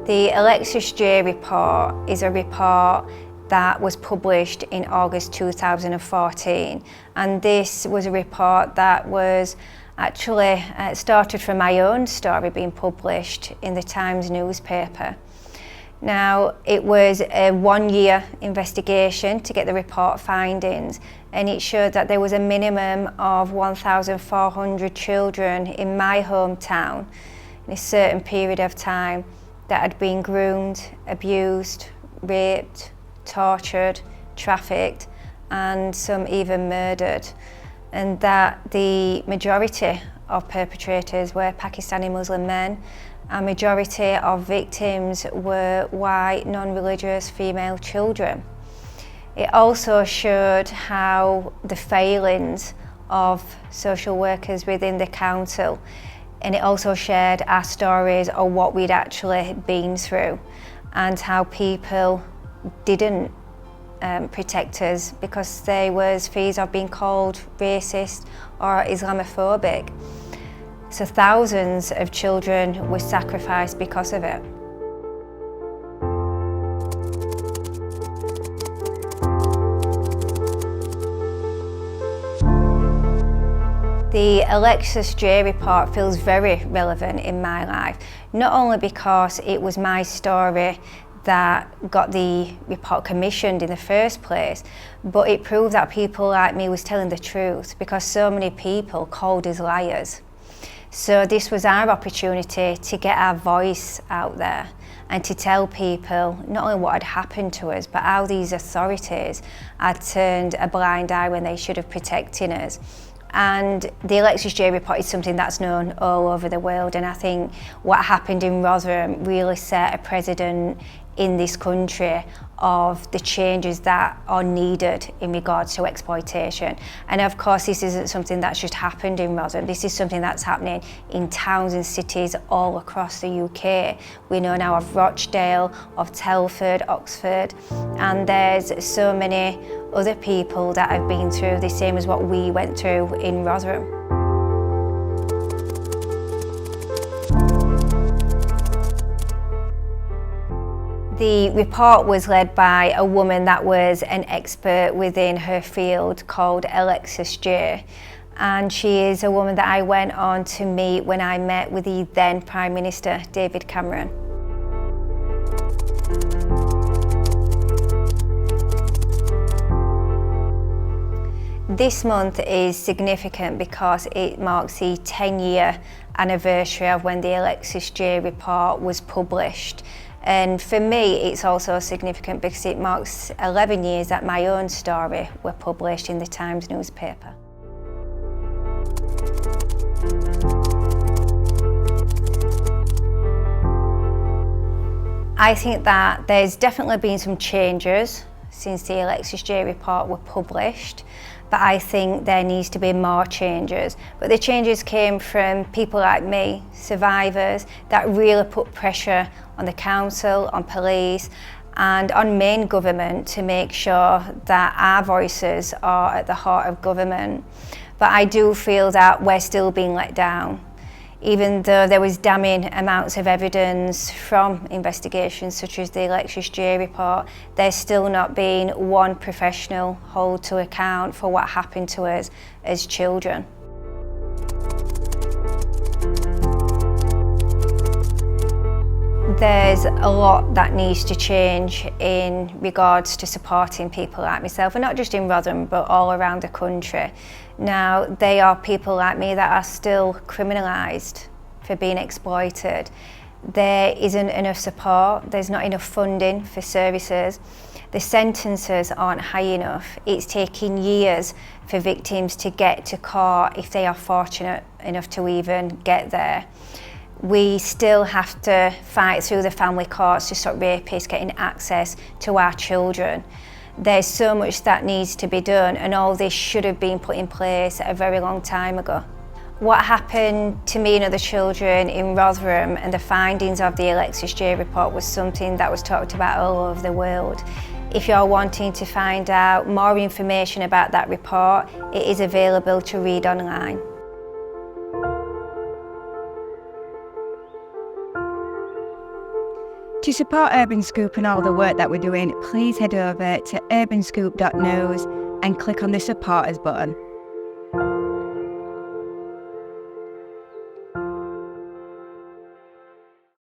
The Alexis Jay report is a report that was published in August 2014, and this was a report that was actually started from my own story being published in the Times newspaper. Now, it was a one-year investigation to get the report findings, and it showed that there was a minimum of 1,400 children in my hometown in a certain period of time that had been groomed, abused, raped, tortured, trafficked, and some even murdered. And that the majority of perpetrators were Pakistani Muslim men, and majority of victims were white, non-religious female children. It also showed how the failings of social workers within the council, and it also shared our stories of what we'd actually been through and how people didn't protect us because there was fears of being called racist or Islamophobic. So thousands of children were sacrificed because of it. The Alexis Jay report feels very relevant in my life, not only because it was my story that got the report commissioned in the first place, but it proved that people like me was telling the truth because so many people called us liars. So this was our opportunity to get our voice out there and to tell people not only what had happened to us, but how these authorities had turned a blind eye when they should have protected us. And the Alexis Jay report is something that's known all over the world, and I think what happened in Rotherham really set a precedent in this country of the changes that are needed in regards to exploitation. And of course, this isn't something that's just happened in Rotherham. This is something that's happening in towns and cities all across the UK. We know now of Rochdale, of Telford, Oxford, and there's so many other people that have been through the same as what we went through in Rotherham. The report was led by a woman that was an expert within her field called Alexis Jay, and she is a woman that I went on to meet when I met with the then Prime Minister, David Cameron. This month is significant because it marks the 10-year anniversary of when the Alexis Jay report was published. And for me, it's also significant because it marks 11 years that my own story were published in the Times newspaper. I think that there's definitely been some changes since the Alexis Jay report were published, but I think there needs to be more changes. But the changes came from people like me, survivors, that really put pressure on the council, on police, and on main government to make sure that our voices are at the heart of government. But I do feel that we're still being let down. Even though there was damning amounts of evidence from investigations such as the Alexis Jay report, there's still not been one professional held to account for what happened to us as children. There's a lot that needs to change in regards to supporting people like myself, and not just in Rotherham but all around the country. Now, they are people like me that are still criminalised for being exploited. There isn't enough support, there's not enough funding for services, the sentences aren't high enough. It's taking years for victims to get to court if they are fortunate enough to even get there. We still have to fight through the family courts to stop rapists getting access to our children. There's so much that needs to be done, and all this should have been put in place a very long time ago. What happened to me and other children in Rotherham and the findings of the Alexis Jay report was something that was talked about all over the world. If you're wanting to find out more information about that report, it is available to read online. To support Urban Scoop and all the work that we're doing, please head over to urbanscoop.news and click on the supporters button.